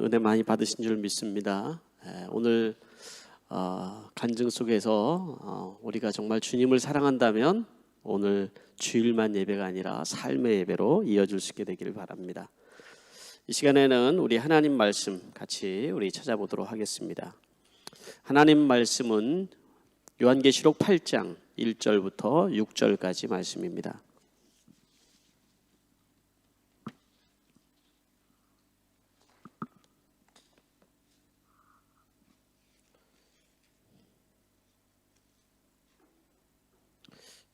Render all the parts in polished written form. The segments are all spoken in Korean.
은혜 많이 받으신 줄 믿습니다. 오늘 간증 속에서 우리가 정말 주님을 사랑한다면 오늘 주일만 예배가 아니라 삶의 예배로 이어질 수 있게 되기를 바랍니다. 이 시간에는 우리 하나님 말씀 같이 우리 찾아보도록 하겠습니다. 하나님 말씀은 요한계시록 8장 1절부터 6절까지 말씀입니다.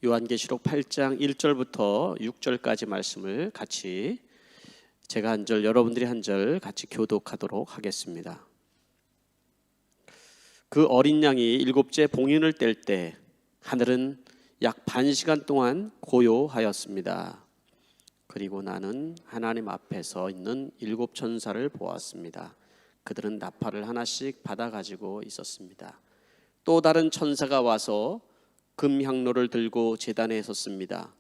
요한계시록 8장 1절부터 6절까지 말씀을 같이 제가 한 절 여러분들이 한 절 같이 교독하도록 하겠습니다. 그 어린 양이 일곱째 봉인을 뗄 때 하늘은 약 반 시간 동안 고요하였습니다. 그리고 나는 하나님 앞에 서 있는 일곱 천사를 보았습니다. 그들은 나팔을 하나씩 받아 가지고 있었습니다. 또 다른 천사가 와서 금향로를 들고 제단에 섰습니다.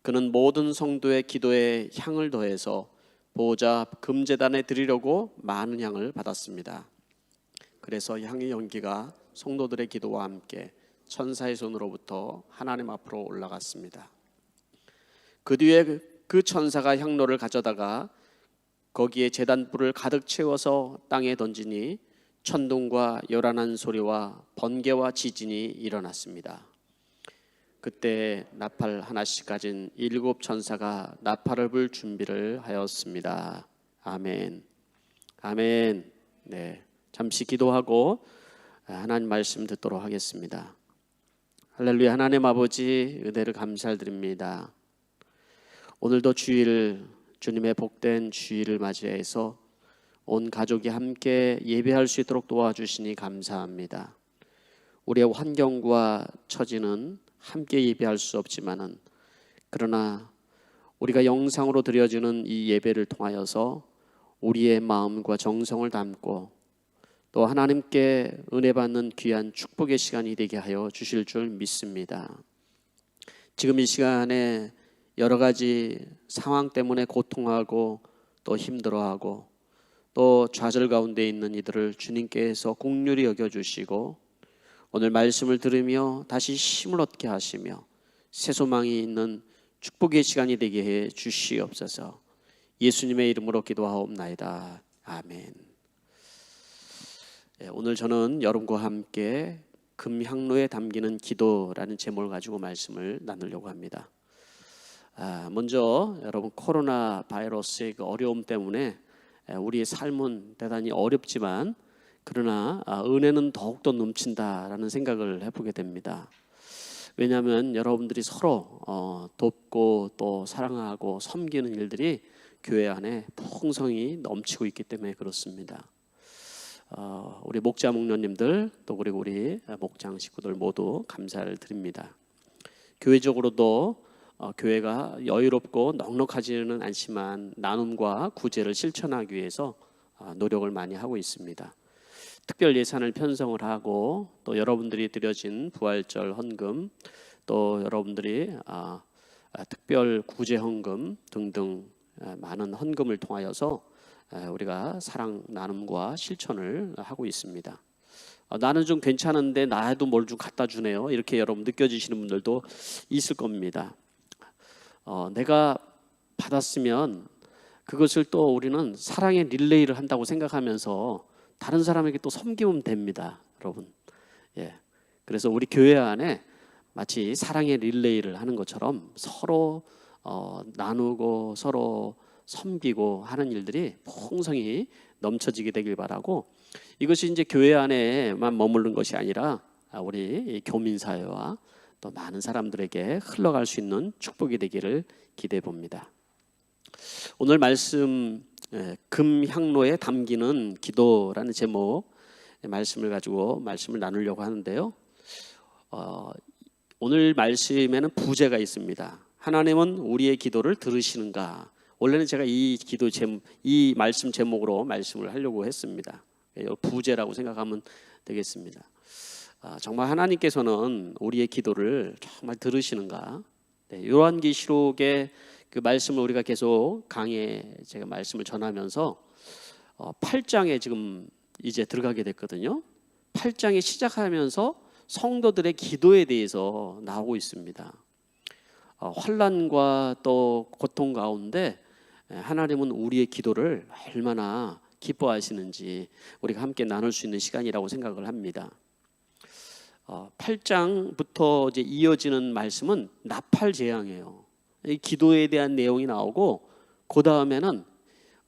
그는 모든 성도의 기도에 향을 더해서 보호자 금제단에 드리려고 많은 향을 받았습니다. 그래서 향의 연기가 성도들의 기도와 함께 천사의 손으로부터 하나님 앞으로 올라갔습니다. 그 뒤에 그 천사가 향로를 가져다가 거기에 제단불을 가득 채워서 땅에 던지니 천둥과 요란한 소리와 번개와 지진이 일어났습니다. 그때 나팔 하나씩 가진 일곱 천사가 나팔을 불 준비를 하였습니다. 아멘. 아멘. 네, 잠시 기도하고 하나님 말씀 듣도록 하겠습니다. 할렐루야. 하나님 아버지 은혜를 감사드립니다. 오늘도 주일, 주님의 복된 주일을 맞이해서 온 가족이 함께 예배할 수 있도록 도와주시니 감사합니다. 우리의 환경과 처지는 함께 예배할 수 없지만은 그러나 우리가 영상으로 드려지는 이 예배를 통하여서 우리의 마음과 정성을 담고 또 하나님께 은혜 받는 귀한 축복의 시간이 되게 하여 주실 줄 믿습니다. 지금 이 시간에 여러 가지 상황 때문에 고통하고 또 힘들어하고 또 좌절 가운데 있는 이들을 주님께서 긍휼히 여겨주시고 오늘 말씀을 들으며 다시 힘을 얻게 하시며 새 소망이 있는 축복의 시간이 되게 해 주시옵소서. 예수님의 이름으로 기도하옵나이다. 아멘. 오늘 저는 여러분과 함께 금향로에 담기는 기도라는 제목을 가지고 말씀을 나누려고 합니다. 먼저 여러분, 코로나 바이러스의 그 어려움 때문에 우리의 삶은 대단히 어렵지만 그러나 은혜는 더욱더 넘친다라는 생각을 해보게 됩니다. 왜냐하면 여러분들이 서로 돕고 또 사랑하고 섬기는 일들이 교회 안에 풍성히 넘치고 있기 때문에 그렇습니다. 우리 목자 목녀님들 또 그리고 우리 목장 식구들 모두 감사를 드립니다. 교회적으로도 교회가 여유롭고 넉넉하지는 않지만 나눔과 구제를 실천하기 위해서 노력을 많이 하고 있습니다. 특별 예산을 편성을 하고 또 여러분들이 드려진 부활절 헌금 또 여러분들이 특별 구제 헌금 등등 많은 헌금을 통하여서 우리가 사랑 나눔과 실천을 하고 있습니다. 나는 좀 괜찮은데 나도 뭘 좀 갖다 주네요, 이렇게 여러분 느껴지시는 분들도 있을 겁니다. 내가 받았으면 그것을 또 우리는 사랑의 릴레이를 한다고 생각하면서 다른 사람에게 또 섬기면 됩니다, 여러분. 그래서 우리 교회 안에 마치 사랑의 릴레이를 하는 것처럼 서로 나누고 서로 섬기고 하는 일들이 풍성히 넘쳐지게 되길 바라고, 이것이 이제 교회 안에만 머무르는 것이 아니라 우리 교민사회와 또 많은 사람들에게 흘러갈 수 있는 축복이 되기를 기대해 봅니다. 오늘 말씀 금향로에 담기는 기도라는 제목 말씀을 가지고 말씀을 나누려고 하는데요. 오늘 말씀에는 부제가 있습니다. 하나님은 우리의 기도를 들으시는가? 원래는 제가 이 말씀 제목으로 말씀을 하려고 했습니다. 부제라고 생각하면 되겠습니다. 정말 하나님께서는 우리의 기도를 정말 들으시는가? 요한계시록의 그 말씀을 우리가 계속 강의에 제가 말씀을 전하면서 8장에 지금 이제 들어가게 됐거든요. 8장에 시작하면서 성도들의 기도에 대해서 나오고 있습니다. 환난과 또 고통 가운데 하나님은 우리의 기도를 얼마나 기뻐하시는지 우리가 함께 나눌 수 있는 시간이라고 생각을 합니다. 8장부터 이제 이어지는 말씀은 나팔 재앙이에요. 이 기도에 대한 내용이 나오고 그 다음에는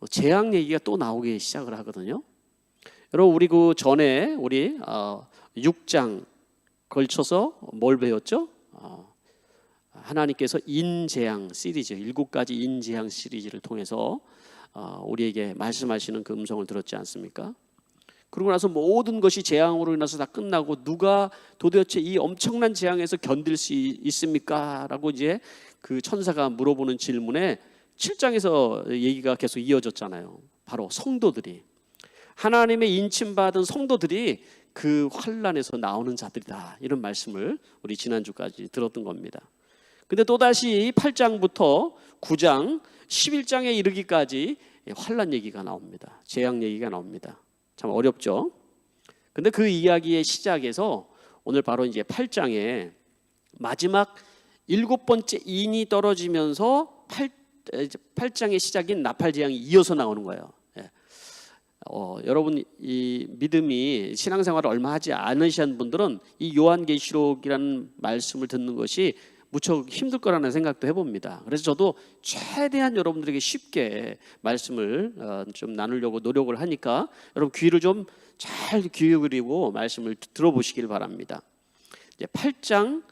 재앙 얘기가 또 나오기 시작을 하거든요. 여러분 우리 그 전에 우리 6장 걸쳐서 뭘 배웠죠? 하나님께서 인재앙 시리즈 7가지 인재앙 시리즈를 통해서 우리에게 말씀하시는 그 음성을 들었지 않습니까? 그러고 나서 모든 것이 재앙으로 인해서 다 끝나고 누가 도대체 이 엄청난 재앙에서 견딜 수 있습니까? 라고 이제 그 천사가 물어보는 질문에 7장에서 얘기가 계속 이어졌잖아요. 바로 성도들이, 하나님의 인침받은 성도들이 그 환난에서 나오는 자들이다, 이런 말씀을 우리 지난주까지 들었던 겁니다. 근데 또다시 8장부터 9장 11장에 이르기까지 환난 얘기가 나옵니다. 재앙 얘기가 나옵니다. 참 어렵죠. 근데 그 이야기의 시작에서 오늘 바로 이제 8장에 마지막 7번째 인이 떨어지면서 8장의 시작인 나팔 재앙이 이어서 나오는 거예요. 여러분 이 믿음이 신앙생활을 얼마 하지 않으신 분들은 이 요한계시록이라는 말씀을 듣는 것이 무척 힘들 거라는 생각도 해봅니다. 그래서 저도 최대한 여러분들에게 쉽게 말씀을 좀 나누려고 노력을 하니까 여러분 귀를 좀 잘 기울이고 말씀을 들어보시길 바랍니다. 이제 8장,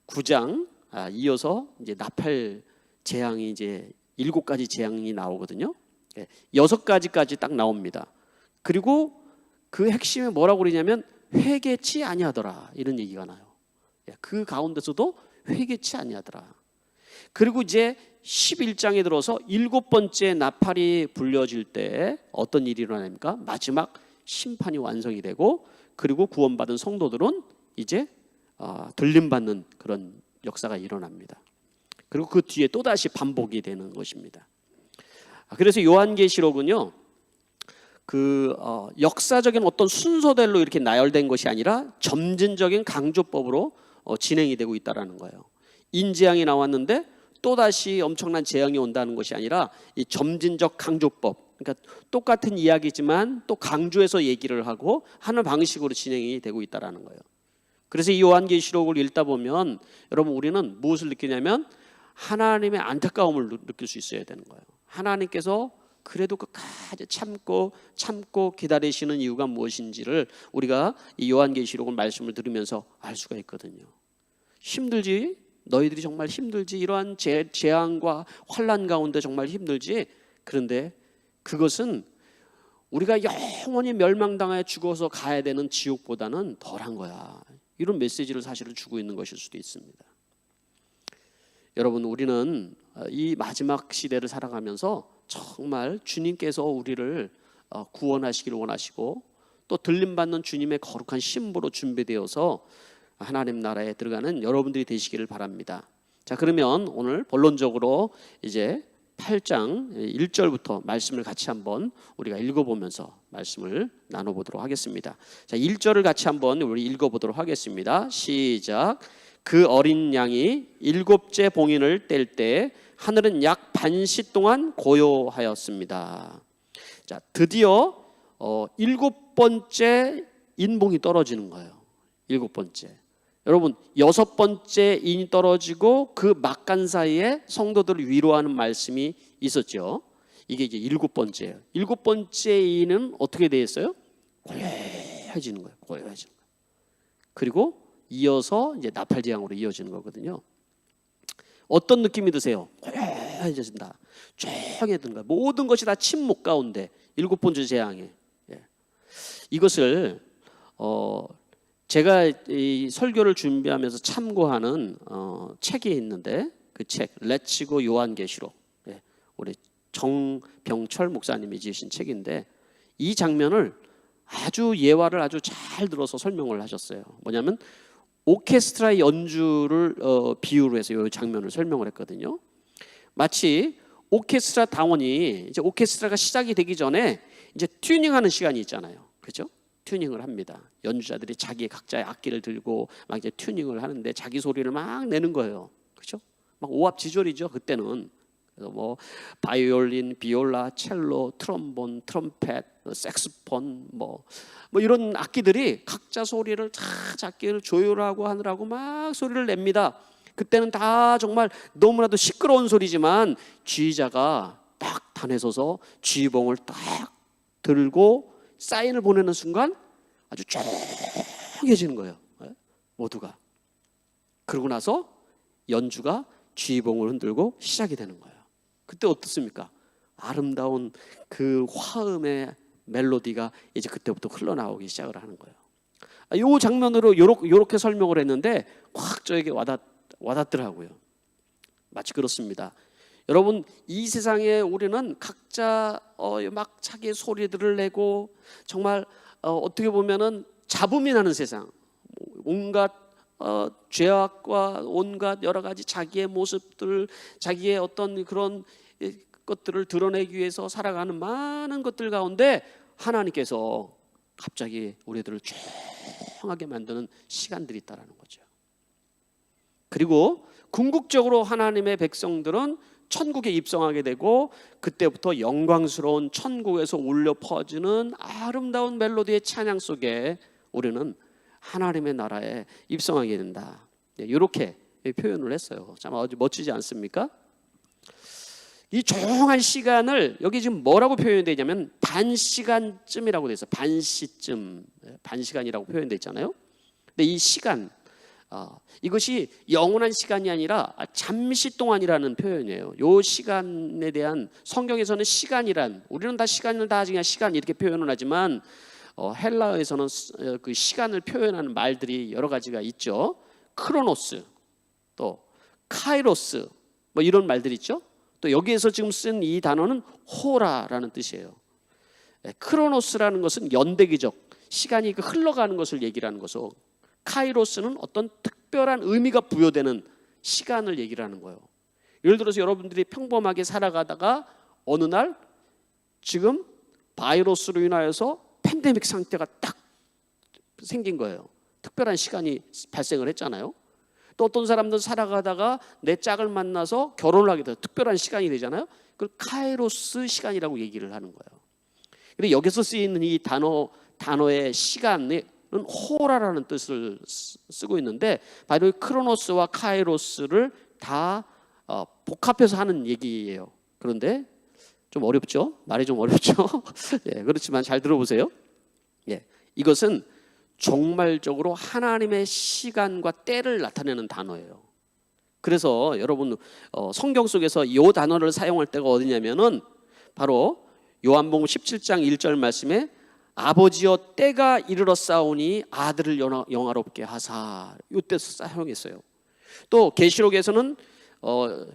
9장 이어서 이제 나팔 재앙이 이제 7가지 재앙이 나오거든요. 6가지까지 딱 나옵니다. 그리고 그 핵심이 뭐라고 그러냐면 회개치 아니하더라, 이런 얘기가 나요. 그 가운데서도 회개치 아니하더라. 그리고 이제 11장에 들어서 7번째 나팔이 불려질 때 어떤 일이 일어납니까? 마지막 심판이 완성이 되고 그리고 구원받은 성도들은 이제 들림받는 그런 역사가 일어납니다. 그리고 그 뒤에 또다시 반복이 되는 것입니다. 그래서 요한계시록은요, 역사적인 어떤 순서대로 이렇게 나열된 것이 아니라 점진적인 강조법으로 진행이 되고 있다는 거예요. 인재앙이 나왔는데 또다시 엄청난 재앙이 온다는 것이 아니라 이 점진적 강조법, 그러니까 똑같은 이야기지만 또 강조해서 얘기를 하고 하는 방식으로 진행이 되고 있다는 거예요. 그래서 이 요한계시록을 읽다 보면 여러분 우리는 무엇을 느끼냐면 하나님의 안타까움을 느낄 수 있어야 되는 거예요. 하나님께서 그래도 끝까지 참고 기다리시는 이유가 무엇인지를 우리가 이 요한계시록을 말씀을 들으면서 알 수가 있거든요. 힘들지? 너희들이 정말 힘들지? 이러한 재앙과 환난 가운데 정말 힘들지? 그런데 그것은 우리가 영원히 멸망당하여 죽어서 가야 되는 지옥보다는 덜한 거야, 이런 메시지를 사실은 주고 있는 것일 수도 있습니다. 여러분 우리는 이 마지막 시대를 살아가면서 정말 주님께서 우리를 구원하시기를 원하시고 또 들림받는 주님의 거룩한 신부로 준비되어서 하나님 나라에 들어가는 여러분들이 되시기를 바랍니다. 자, 그러면 오늘 본론적으로 이제 8장 1절부터 말씀을 같이 한번 우리가 읽어보면서 말씀을 나눠보도록 하겠습니다. 자, 1절을 같이 한번 우리 읽어보도록 하겠습니다. 시작. 그 어린 양이 7째 봉인을 뗄 때 하늘은 약 반시 동안 고요하였습니다. 자, 드디어 7번째 인봉이 떨어지는 거예요. 7번째. 여러분 6번째 인이 떨어지고 그 막간 사이에 성도들을 위로하는 말씀이 있었죠. 이게 이제 7번째예요. 7번째 인은 어떻게 되어 있어요? 고요해지는 거예요. 고요해지는 거예요. 그리고 이어서 이제 나팔 재앙으로 이어지는 거거든요. 어떤 느낌이 드세요? 고요해진다, 조용해지는 거예요. 모든 것이 다 침묵 가운데 7번째 재앙에. 이것을 제가 이 설교를 준비하면서 참고하는 책이 있는데 그 책 레츠고 요한계시록, 우리 정병철 목사님이 지으신 책인데 이 장면을 아주 예화를 아주 잘 들어서 설명을 하셨어요. 뭐냐면 오케스트라의 연주를 비유로 해서 이 장면을 설명을 했거든요. 마치 오케스트라 당원이 이제 오케스트라가 시작이 되기 전에 이제 튜닝하는 시간이 있잖아요. 그죠? 튜닝을 합니다. 연주자들이 자기 각자의 악기를 들고 막 이제 튜닝을 하는데 자기 소리를 막 내는 거예요. 그죠? 막 오합지졸이죠. 그때는. 그래서 뭐 바이올린, 비올라, 첼로, 트럼본, 트럼펫, 색스폰 뭐 이런 악기들이 각자 소리를 다 자기를 조율하고 하느라고 막 소리를 냅니다. 그때는 다 정말 너무나도 시끄러운 소리지만 지휘자가 딱 단에 서서 지휘봉을 딱 들고 사인을 보내는 순간 아주 조용해지는 거예요. 모두가. 그러고 나서 연주가 지휘봉을 흔들고 시작이 되는 거예요. 그때 어떻습니까? 아름다운 그 화음의 멜로디가 이제 그때부터 흘러나오기 시작을 하는 거예요. 이 장면으로 요렇게 설명을 했는데 확 저에게 와닿더라고요. 마치 그렇습니다. 여러분, 이 세상에 우리는 각자 막 자기의 소리들을 내고 정말 어떻게 보면은 잡음이 나는 세상, 온갖 죄악과 온갖 여러 가지 자기의 모습들, 자기의 어떤 그런 것들을 드러내기 위해서 살아가는 많은 것들 가운데 하나님께서 갑자기 우리들을 조용하게 만드는 시간들이 있다라는 거죠. 그리고 궁극적으로 하나님의 백성들은 천국에 입성하게 되고 그때부터 영광스러운 천국에서 울려 퍼지는 아름다운 멜로디의 찬양 속에 우리는 하나님의 나라에 입성하게 된다. 이렇게 표현을 했어요. 참 아주 멋지지 않습니까? 이 조용한 시간을 여기 지금 뭐라고 표현되냐면 반시간쯤이라고 돼 있어요. 반시쯤, 반시간이라고 표현되어 있잖아요. 근데 이 시간, 이것이 영원한 시간이 아니라 잠시 동안이라는 표현이에요. 이 시간에 대한 성경에서는 시간이란, 우리는 다 시간을 다 그냥 시간 이렇게 표현을 하지만 헬라어에서는 그 시간을 표현하는 말들이 여러 가지가 있죠. 크로노스, 또 카이로스, 뭐 이런 말들이 있죠. 또 여기에서 지금 쓴 이 단어는 호라라는 뜻이에요. 크로노스라는 것은 연대기적 시간이 흘러가는 것을 얘기를 하는 것이고, 카이로스는 어떤 특별한 의미가 부여되는 시간을 얘기를 하는 거예요. 예를 들어서 여러분들이 평범하게 살아가다가 어느 날 지금 바이러스로 인하여서 팬데믹 상태가 딱 생긴 거예요. 특별한 시간이 발생을 했잖아요. 또 어떤 사람들은 살아가다가 내 짝을 만나서 결혼을 하게 돼요. 특별한 시간이 되잖아요. 그걸 카이로스 시간이라고 얘기를 하는 거예요. 근데 여기서 쓰이는 이 단어의 시간은 호라라는 뜻을 쓰고 있는데 바로 크로노스와 카이로스를 다 복합해서 하는 얘기예요. 그런데 좀 어렵죠? 말이 좀 어렵죠? 예, 그렇지만 잘 들어보세요. 예, 이것은 종말적으로 하나님의 시간과 때를 나타내는 단어예요. 그래서 여러분 성경 속에서 이 단어를 사용할 때가 어디냐면은 바로 요한복음 17장 1절 말씀에 아버지여 때가 이르렀사오니 아들을 영화롭게 하사, 이때 사용했어요. 또 계시록에서는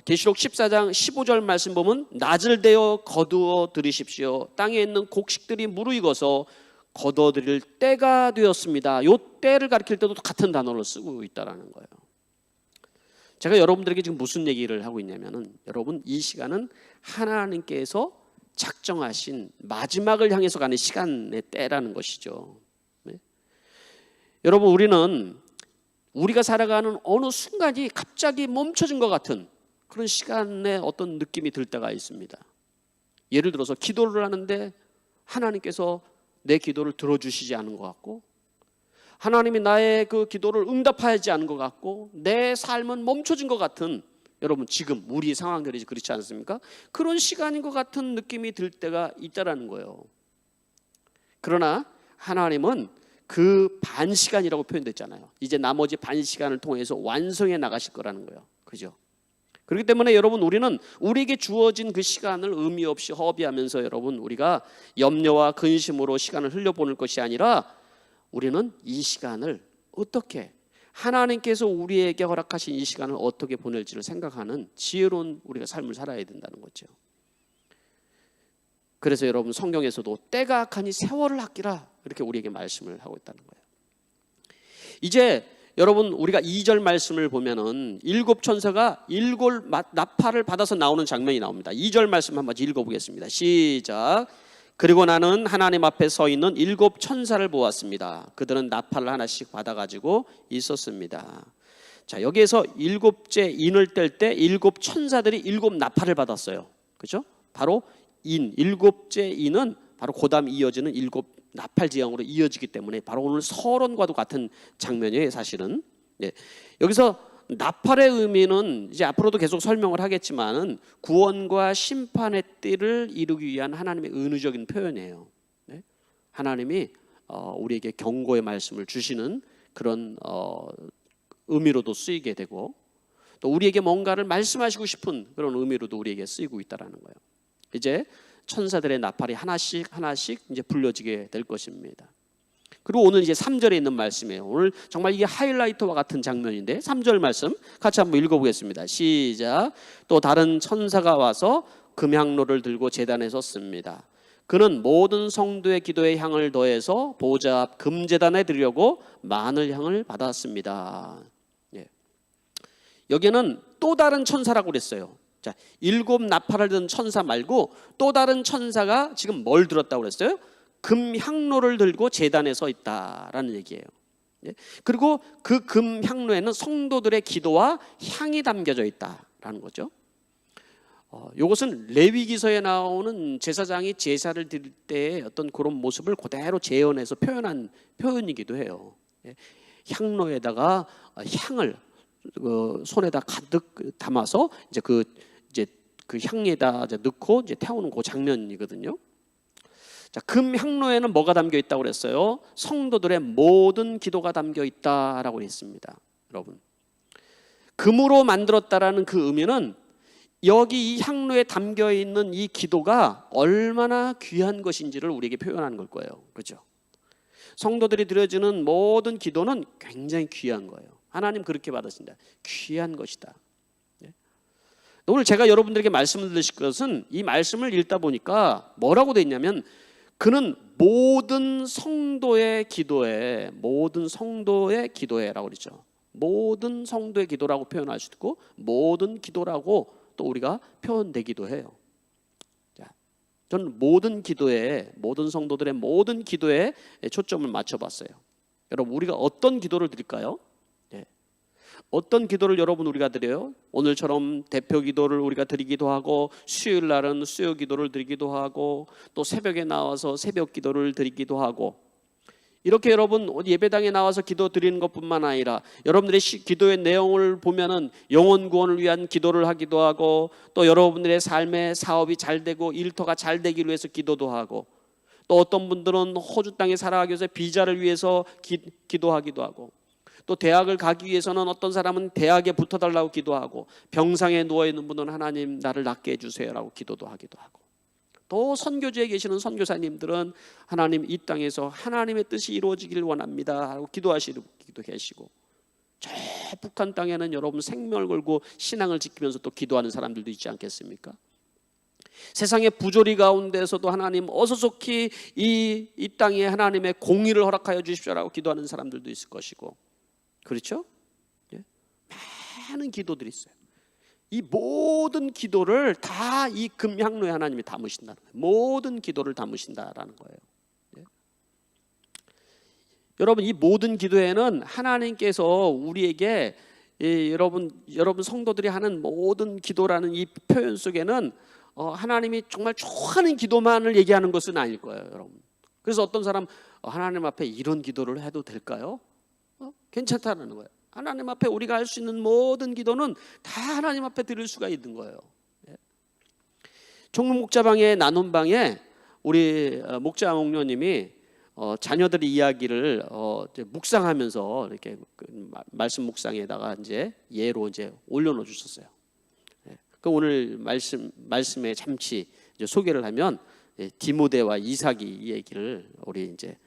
계시록 14장 15절 말씀 보면 낯을 대어 거두어 들이십시오. 땅에 있는 곡식들이 무르익어서 거둬들일 때가 되었습니다. 이 때를 가리킬 때도 같은 단어를 쓰고 있다는 거예요. 제가 여러분들에게 지금 무슨 얘기를 하고 있냐면은, 여러분 이 시간은 하나님께서 작정하신 마지막을 향해서 가는 시간의 때라는 것이죠. 네? 여러분, 우리는 우리가 살아가는 어느 순간이 갑자기 멈춰진 것 같은 그런 시간에 어떤 느낌이 들 때가 있습니다. 예를 들어서 기도를 하는데 하나님께서 내 기도를 들어주시지 않은 것 같고, 하나님이 나의 그 기도를 응답하지 않은 것 같고, 내 삶은 멈춰진 것 같은, 여러분 지금 우리 상황들이 그렇지 않습니까? 그런 시간인 것 같은 느낌이 들 때가 있다라는 거예요. 그러나 하나님은 그 반 시간이라고 표현됐잖아요. 이제 나머지 반 시간을 통해서 완성해 나가실 거라는 거예요. 그죠? 그렇기 때문에 여러분, 우리는 우리에게 주어진 그 시간을 의미 없이 허비하면서 여러분 우리가 염려와 근심으로 시간을 흘려보낼 것이 아니라, 우리는 이 시간을 어떻게, 하나님께서 우리에게 허락하신 이 시간을 어떻게 보낼지를 생각하는 지혜로운 우리가 삶을 살아야 된다는 거죠. 그래서 여러분 성경에서도 때가 악하니 세월을 아끼라, 이렇게 우리에게 말씀을 하고 있다는 거예요. 이제 여러분 우리가 2절 말씀을 보면은 일곱 천사가 일곱 나팔을 받아서 나오는 장면이 나옵니다. 2절 말씀 한번 읽어보겠습니다. 시작. 그리고 나는 하나님 앞에 서 있는 7 천사를 보았습니다. 그들은 나팔을 하나씩 받아가지고 있었습니다. 자, 여기에서 7째 인을 뗄 때 7 천사들이 7 나팔을 받았어요. 그렇죠? 바로 7째 인은 바로 그다음 이어지는 7 나팔 지향으로 이어지기 때문에 바로 오늘 서론과도 같은 장면이에요, 사실은. 예. 여기서 나팔의 의미는 이제 앞으로도 계속 설명을 하겠지만은 구원과 심판의 때를 이루기 위한 하나님의 은유적인 표현이에요. 네? 하나님이 우리에게 경고의 말씀을 주시는 그런 의미로도 쓰이게 되고, 또 우리에게 뭔가를 말씀하시고 싶은 그런 의미로도 우리에게 쓰이고 있다라는 거예요. 이제 천사들의 나팔이 하나씩 이제 불려지게 될 것입니다. 그리고 오늘 이제 3절에 있는 말씀이에요. 오늘 정말 이게 하이라이트와 같은 장면인데 3절 말씀 같이 한번 읽어보겠습니다. 시작. 또 다른 천사가 와서 금향로를 들고 제단에 섰습니다. 그는 모든 성도의 기도에 향을 더해서 보좌 앞 금제단에 드리려고 마늘 향을 받았습니다. 예. 여기는 또 다른 천사라고 그랬어요. 자, 7 나팔을 든 천사 말고 또 다른 천사가 지금 뭘 들었다고 그랬어요? 금향로를 들고 제단에 서 있다라는 얘기예요. 그리고 그 금향로에는 성도들의 기도와 향이 담겨져 있다라는 거죠. 이것은 레위기서에 나오는 제사장이 제사를 드릴 때의 어떤 그런 모습을 그대로 재현해서 표현한 표현이기도 해요. 향로에다가 향을 손에다 가득 담아서 이제 그 향에다 넣고 이제 태우는 그 장면이거든요. 자, 금향로에는 뭐가 담겨 있다고 그랬어요? 성도들의 모든 기도가 담겨 있다라고 했습니다. 여러분, 금으로 만들었다라는 그 의미는 여기 이 향로에 담겨 있는 이 기도가 얼마나 귀한 것인지를 우리에게 표현하는 걸 거예요. 그렇죠? 성도들이 드려지는 모든 기도는 굉장히 귀한 거예요. 하나님 그렇게 받으신다. 귀한 것이다. 오늘 제가 여러분들에게 말씀을 드릴 것은 이 말씀을 읽다 보니까 뭐라고 돼 있냐면, 그는 모든 성도의 기도에 라고 그러죠. 모든 성도의 기도라고 표현할 수 있고 모든 기도라고 또 우리가 표현되기도 해요. 자, 저는 모든 성도들의 모든 기도에 초점을 맞춰봤어요. 여러분, 우리가 어떤 기도를 드릴까요? 어떤 기도를 여러분 우리가 드려요? 오늘처럼 대표 기도를 우리가 드리기도 하고, 수요일 날은 수요 기도를 드리기도 하고, 또 새벽에 나와서 새벽 기도를 드리기도 하고, 이렇게 여러분 예배당에 나와서 기도 드리는 것뿐만 아니라 여러분들의 기도의 내용을 보면은 영혼 구원을 위한 기도를 하기도 하고, 또 여러분들의 삶의 사업이 잘 되고 일터가 잘 되기를 위해서 기도도 하고, 또 어떤 분들은 호주 땅에 살아가기 위해서 비자를 위해서 기도하기도 하고, 또 대학을 가기 위해서는 어떤 사람은 대학에 붙어달라고 기도하고, 병상에 누워있는 분은 하나님 나를 낫게 해주세요라고 기도도 하기도 하고, 또 선교지에 계시는 선교사님들은 하나님 이 땅에서 하나님의 뜻이 이루어지기를 원합니다 하고 기도하시기도 계시고, 저 북한 땅에는 여러분 생명을 걸고 신앙을 지키면서 또 기도하는 사람들도 있지 않겠습니까? 세상의 부조리 가운데서도 하나님 어서 속히 이 땅에 하나님의 공의를 허락하여 주십시오라고 기도하는 사람들도 있을 것이고, 그렇죠? 많은 기도들이 있어요. 이 모든 기도를 다 이 금향로에 하나님이 담으신다는 거예요. 모든 기도를 담으신다라는 거예요. 여러분, 이 모든 기도에는 하나님께서 우리에게 여러분 성도들이 하는 모든 기도라는 이 표현 속에는 하나님이 정말 좋아하는 기도만을 얘기하는 것은 아닐 거예요, 여러분. 그래서 어떤 사람 하나님 앞에 이런 기도를 해도 될까요? 괜찮다는 거예요. 하나님 앞에 우리가 할 수 있는 모든 기도는 다 하나님 앞에 드릴 수가 있는 거예요. 종로 목자방의 나눔방에 우리 목자 목녀님이 자녀들의 이야기를 묵상하면서 이렇게 말씀 묵상에다가 이제 예로 이제 올려놓어 주셨어요. 그 오늘 말씀에 잠시 이제 소개를 하면, 디모데와 이삭이 이 얘기를 우리 이제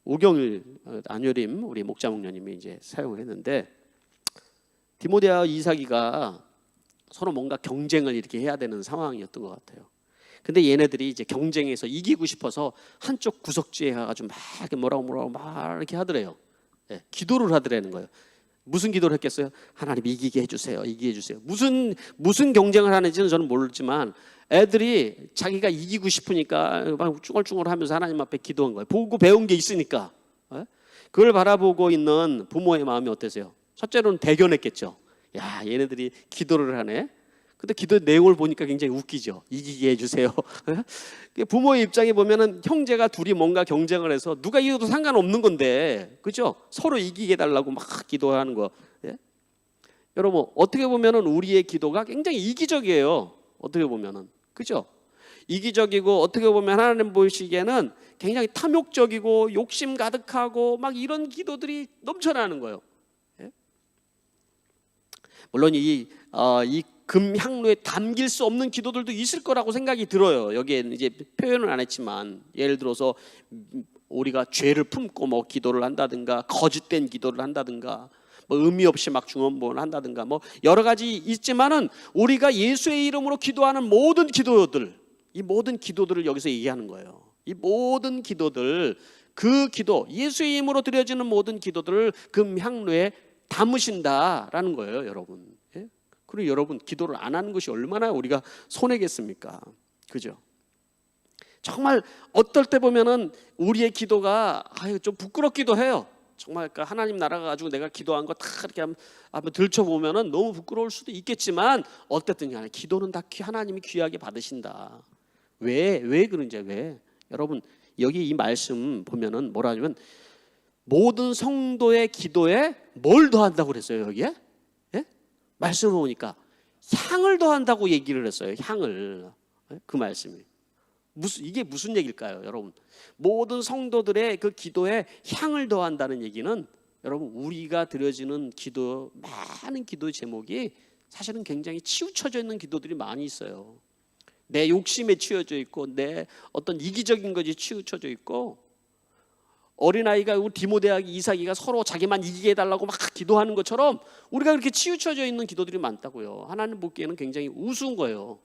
우경일 안효림 우리 목자 목녀님이 이제 사용을 했는데, 디모데와 이삭이가 서로 뭔가 경쟁을 이렇게 해야 되는 상황이었던 것 같아요. 근데 얘네들이 이제 경쟁에서 이기고 싶어서 한쪽 구석지에 가가지고 막 이렇게 뭐라고 막 이렇게 하더래요. 기도를 하더라는 거예요. 무슨 기도를 했겠어요? 하나님 이기게 해주세요. 이기게 해주세요. 무슨 경쟁을 하는지는 저는 모르지만 애들이 자기가 이기고 싶으니까 막 쭈글쭈글하면서 하나님 앞에 기도한 거예요. 보고 배운 게 있으니까. 그걸 바라보고 있는 부모의 마음이 어떠세요? 첫째로는 대견했겠죠. 야, 얘네들이 기도를 하네. 근데 기도 내용을 보니까 굉장히 웃기죠. 이기게 해주세요. 부모의 입장에 보면은 형제가 둘이 뭔가 경쟁을 해서 누가 이겨도 상관없는 건데, 그죠? 서로 이기게 해달라고 막 기도하는 거. 예? 여러분, 어떻게 보면은 우리의 기도가 굉장히 이기적이에요. 어떻게 보면은, 그죠? 이기적이고 어떻게 보면 하나님 보시기에는 굉장히 탐욕적이고 욕심 가득하고 막 이런 기도들이 넘쳐나는 거예요. 예? 물론 이 금향로에 담길 수 없는 기도들도 있을 거라고 생각이 들어요. 여기에 이제 표현은 안 했지만, 예를 들어서 우리가 죄를 품고 뭐 기도를 한다든가, 거짓된 기도를 한다든가, 뭐 의미 없이 막 중언부언을 한다든가, 뭐 여러 가지 있지만은 우리가 예수의 이름으로 기도하는 모든 기도들, 이 모든 기도들을 여기서 얘기하는 거예요. 이 모든 기도들, 그 기도, 예수의 이름으로 드려지는 모든 기도들을 금향로에 담으신다라는 거예요, 여러분. 예? 그리고 여러분, 기도를 안 하는 것이 얼마나 우리가 손해겠습니까? 그죠? 정말 어떨 때 보면은 우리의 기도가 좀 부끄럽기도 해요. 정말 하나님 나라가 가지고 내가 기도한 거 다 이렇게 한번 들춰보면은 너무 부끄러울 수도 있겠지만, 어쨌든 간에 기도는 다 하나님이 귀하게 받으신다. 왜 그런지, 왜? 여러분, 여기 이 말씀 보면은 뭐라 하냐면, 모든 성도의 기도에 뭘 더한다고 그랬어요, 여기에? 예? 말씀을 보니까 향을 더한다고 얘기를 했어요. 향을. 그 말씀이 이게 무슨 얘기일까요, 여러분? 모든 성도들의 그 기도에 향을 더한다는 얘기는, 여러분, 우리가 드려지는 기도, 많은 기도 제목이 사실은 굉장히 치우쳐져 있는 기도들이 많이 있어요. 내 욕심에 치우쳐져 있고, 내 어떤 이기적인 것이 치우쳐져 있고, 어린아이가 우리 디모데하고 이삭이가 서로 자기만 이기게 해달라고 막 기도하는 것처럼 우리가 그렇게 치우쳐져 있는 기도들이 많다고요. 하나님 보기에는 굉장히 우스운 거예요.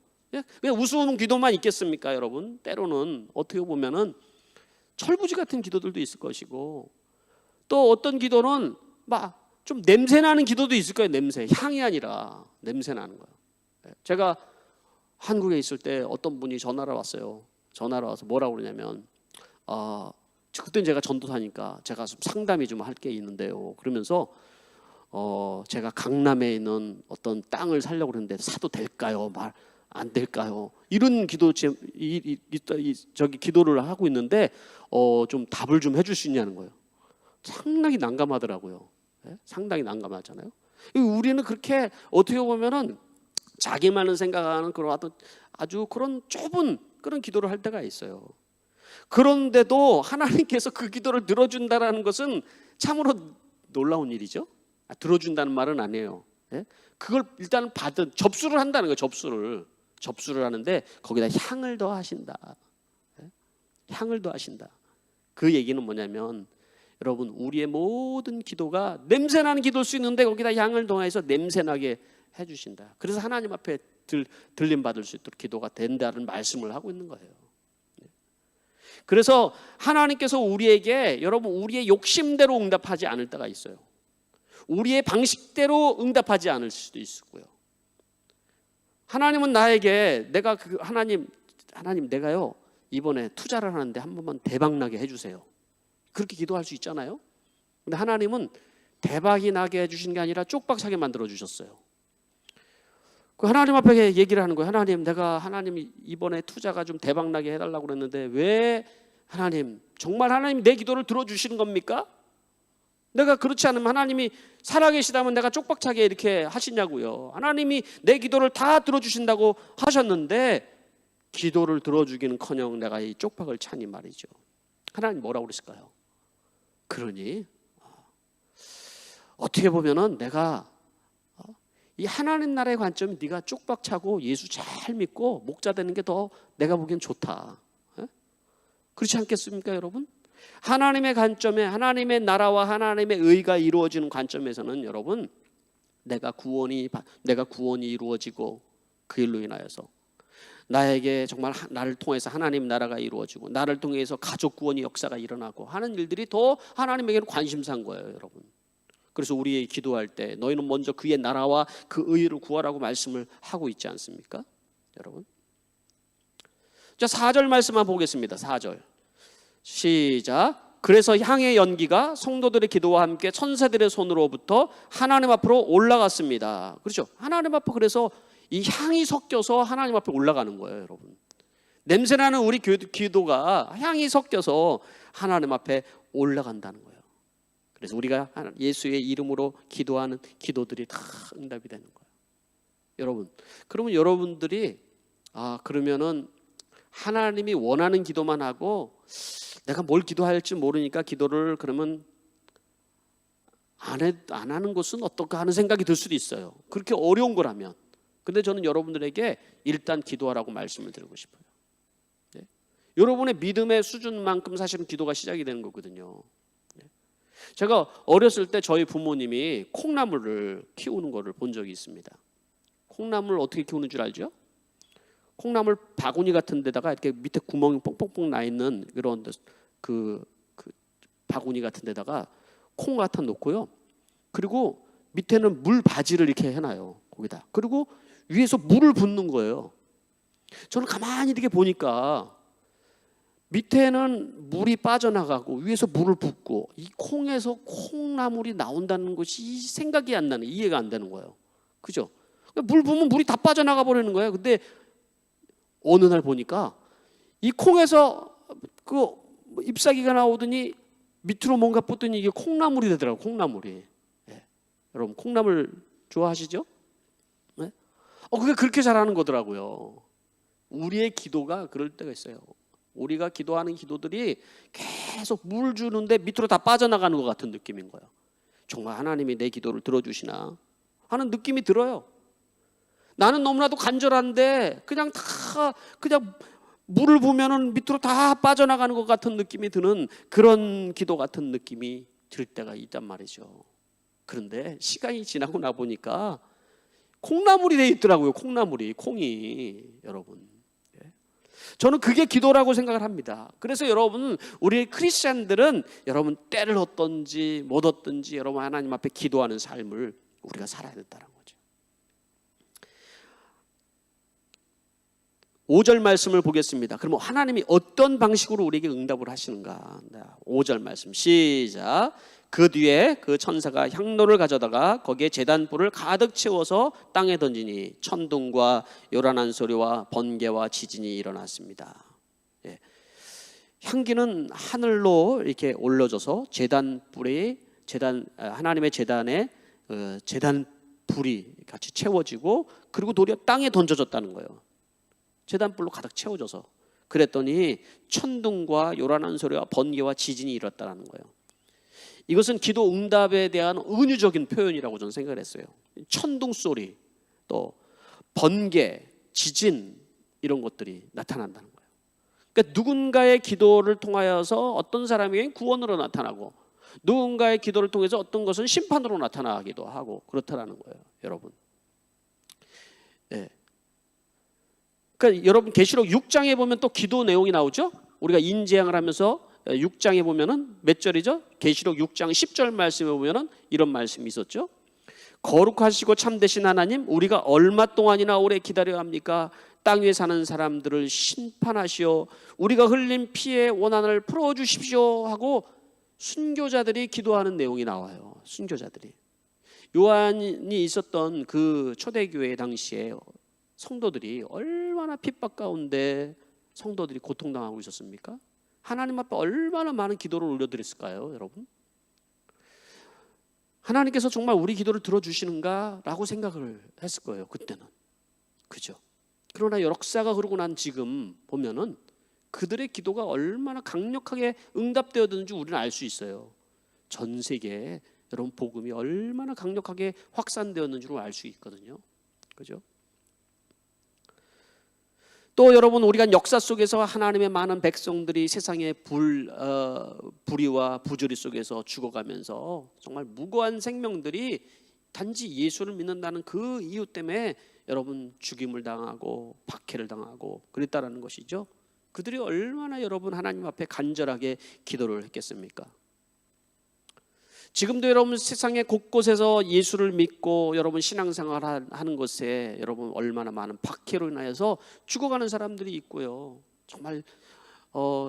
그냥 우스운 기도만 있겠습니까, 여러분? 때로는 어떻게 보면은 철부지 같은 기도들도 있을 것이고, 또 어떤 기도는 막 좀 냄새나는 기도도 있을 거예요. 냄새, 향이 아니라 냄새나는 거예요. 제가 한국에 있을 때 어떤 분이 전화를 왔어요. 전화를 와서 뭐라고 그러냐면, 그때는 제가 전도사니까 제가 좀 상담이 좀 할 게 있는데요. 그러면서 제가 강남에 있는 어떤 땅을 사려고 그러는데 사도 될까요? 말 안 될까요? 이런 기도 저기 기도를 하고 있는데 좀 답을 좀 해줄 수 있냐는 거예요. 상당히 난감하더라고요. 네? 상당히 난감하잖아요. 우리는 그렇게 어떻게 보면은 자기만을 생각하는 그런 아주 그런 좁은 그런 기도를 할 때가 있어요. 그런데도 하나님께서 그 기도를 들어준다라는 것은 참으로 놀라운 일이죠. 들어준다는 말은 아니에요. 예? 그걸 일단 접수를 한다는 거예요. 접수를 하는데 거기다 향을 더하신다. 예? 향을 더하신다. 그 얘기는 뭐냐면, 여러분, 우리의 모든 기도가 냄새나는 기도일 수 있는데 거기다 향을 더해서 냄새나게 해주신다. 그래서 하나님 앞에 들림 받을 수 있도록 기도가 된다는 말씀을 하고 있는 거예요. 그래서 하나님께서 우리에게, 여러분, 우리의 욕심대로 응답하지 않을 때가 있어요. 우리의 방식대로 응답하지 않을 수도 있고요. 하나님은 나에게 하나님 내가요 이번에 투자를 하는데 한 번만 대박나게 해주세요. 그렇게 기도할 수 있잖아요. 근데 하나님은 대박이 나게 해주신 게 아니라 쪽박차게 만들어 주셨어요. 그 하나님 앞에 얘기를 하는 거예요. 하나님 이번에 투자가 좀 대박나게 해달라고 그랬는데 왜 정말 하나님 내 기도를 들어주시는 겁니까? 내가 그렇지 않으면 하나님이 살아계시다면 내가 쪽박차게 이렇게 하시냐고요. 하나님이 내 기도를 다 들어주신다고 하셨는데 기도를 들어주기는커녕 내가 이 쪽박을 차니 말이죠. 하나님 뭐라고 그랬을까요? 그러니 어떻게 보면은 내가 이 하나님 나라의 관점이 네가 쪽박차고 예수 잘 믿고 목자 되는 게 더 내가 보기엔 좋다. 그렇지 않겠습니까, 여러분? 하나님의 관점에, 하나님의 나라와 하나님의 의가 이루어지는 관점에서는, 여러분, 내가 구원이 이루어지고 그 일로 인하여서 나에게 정말 나를 통해서 하나님 나라가 이루어지고 나를 통해서 가족 구원의 역사가 일어나고 하는 일들이 더 하나님에게는 관심사인 거예요, 여러분. 그래서 우리 기도할 때 너희는 먼저 그의 나라와 그 의를 구하라고 말씀을 하고 있지 않습니까? 여러분. 자, 4절 말씀만 보겠습니다. 4절 시작. 그래서 향의 연기가 성도들의 기도와 함께 천사들의 손으로부터 하나님 앞으로 올라갔습니다. 그렇죠? 하나님 앞으로. 그래서 이 향이 섞여서 하나님 앞에 올라가는 거예요, 여러분. 냄새나는 우리 기도가 향이 섞여서 하나님 앞에 올라간다는 거예요. 그래서 우리가 예수의 이름으로 기도하는 기도들이 다 응답이 되는 거예요. 여러분, 그러면 여러분들이 그러면은 하나님이 원하는 기도만 하고 내가 뭘 기도할지 모르니까 기도를 그러면 안 하는 것은 어떨까 하는 생각이 들 수도 있어요. 그렇게 어려운 거라면. 근데 저는 여러분들에게 일단 기도하라고 말씀을 드리고 싶어요. 네? 여러분의 믿음의 수준만큼 사실은 기도가 시작이 되는 거거든요. 네? 제가 어렸을 때 저희 부모님이 콩나물을 키우는 거를 본 적이 있습니다. 콩나물을 어떻게 키우는 줄 알죠? 콩나물 바구니 같은 데다가 이렇게 밑에 구멍이 뽕뽕뽕 나 있는 그런 그 바구니 같은 데다가 콩 갖다 놓고요. 그리고 밑에는 물 바지를 이렇게 해놔요. 거기다. 그리고 위에서 물을 붓는 거예요. 저는 가만히 이렇게 보니까 밑에는 물이 빠져나가고 위에서 물을 붓고 이 콩에서 콩나물이 나온다는 것이 생각이 안 나는, 이해가 안 되는 거예요. 그죠? 물 부으면 물이 다 빠져나가 버리는 거예요. 근데 어느 날 보니까 이 콩에서 그 잎사귀가 나오더니 밑으로 뭔가 붓더니 이게 콩나물이 되더라고요. 콩나물이. 네. 여러분 콩나물 좋아하시죠? 네? 그게 그렇게 자라는 거더라고요. 우리의 기도가 그럴 때가 있어요. 우리가 기도하는 기도들이 계속 물 주는데 밑으로 다 빠져나가는 것 같은 느낌인 거예요. 정말 하나님이 내 기도를 들어주시나 하는 느낌이 들어요. 나는 너무나도 간절한데 그냥 물을 보면은 밑으로 다 빠져나가는 것 같은 느낌이 드는 그런 기도 같은 느낌이 들 때가 있단 말이죠. 그런데 시간이 지나고 나 보니까 콩나물이 돼 있더라고요. 콩이 여러분. 저는 그게 기도라고 생각을 합니다. 그래서 여러분, 우리 크리스찬들은 여러분 때를 얻든지 못 얻든지 여러분 하나님 앞에 기도하는 삶을 우리가 살아야 된다는 거죠. 5절 말씀을 보겠습니다. 그러면 하나님이 어떤 방식으로 우리에게 응답을 하시는가? 5절 말씀 시작. 그 뒤에 그 천사가 향로를 가져다가 거기에 제단불을 가득 채워서 땅에 던지니 천둥과 요란한 소리와 번개와 지진이 일어났습니다. 예. 향기는 하늘로 이렇게 올려져서 하나님의 제단에 제단불이 같이 채워지고 그리고 도리어 땅에 던져졌다는 거예요. 제단불로 가득 채워져서. 그랬더니 천둥과 요란한 소리와 번개와 지진이 일어났다는 거예요. 이것은 기도 응답에 대한 은유적인 표현이라고 저는 생각을 했어요. 천둥 소리, 또 번개, 지진 이런 것들이 나타난다는 거예요. 그러니까 누군가의 기도를 통하여서 어떤 사람에게 구원으로 나타나고 누군가의 기도를 통해서 어떤 것은 심판으로 나타나기도 하고 그렇다라는 거예요, 여러분. 네. 그러니까 여러분 계시록 6장에 보면 또 기도 내용이 나오죠. 우리가 인지행을 하면서 6장에 보면은 몇 절이죠? 계시록 6장 10절 말씀에 보면은 이런 말씀이 있었죠. 거룩하시고 참되신 하나님, 우리가 얼마 동안이나 오래 기다려야 합니까? 땅 위에 사는 사람들을 심판하시오. 우리가 흘린 피의 원한을 풀어주십시오 하고 순교자들이 기도하는 내용이 나와요. 순교자들이. 요한이 있었던 그 초대교회 당시에 성도들이 얼마나 핍박 가운데 성도들이 고통당하고 있었습니까? 하나님 앞에 얼마나 많은 기도를 올려드렸을까요, 여러분? 하나님께서 정말 우리 기도를 들어주시는가라고 생각을 했을 거예요, 그때는. 그죠? 그러나 역사가 흐르고 난 지금 보면은 그들의 기도가 얼마나 강력하게 응답되었는지 우리는 알 수 있어요. 전 세계에 여러분 복음이 얼마나 강력하게 확산되었는지를 알 수 있거든요. 그죠? 또 여러분, 우리가 역사 속에서 하나님의 많은 백성들이 세상의 불의와 부조리 속에서 죽어가면서 정말 무고한 생명들이 단지 예수를 믿는다는 그 이유 때문에 여러분 죽임을 당하고 박해를 당하고 그랬다라는 것이죠. 그들이 얼마나 여러분 하나님 앞에 간절하게 기도를 했겠습니까? 지금도 여러분 세상의 곳곳에서 예수를 믿고 여러분 신앙생활 하는 것에 여러분 얼마나 많은 박해로 인하여서 죽어가는 사람들이 있고요. 정말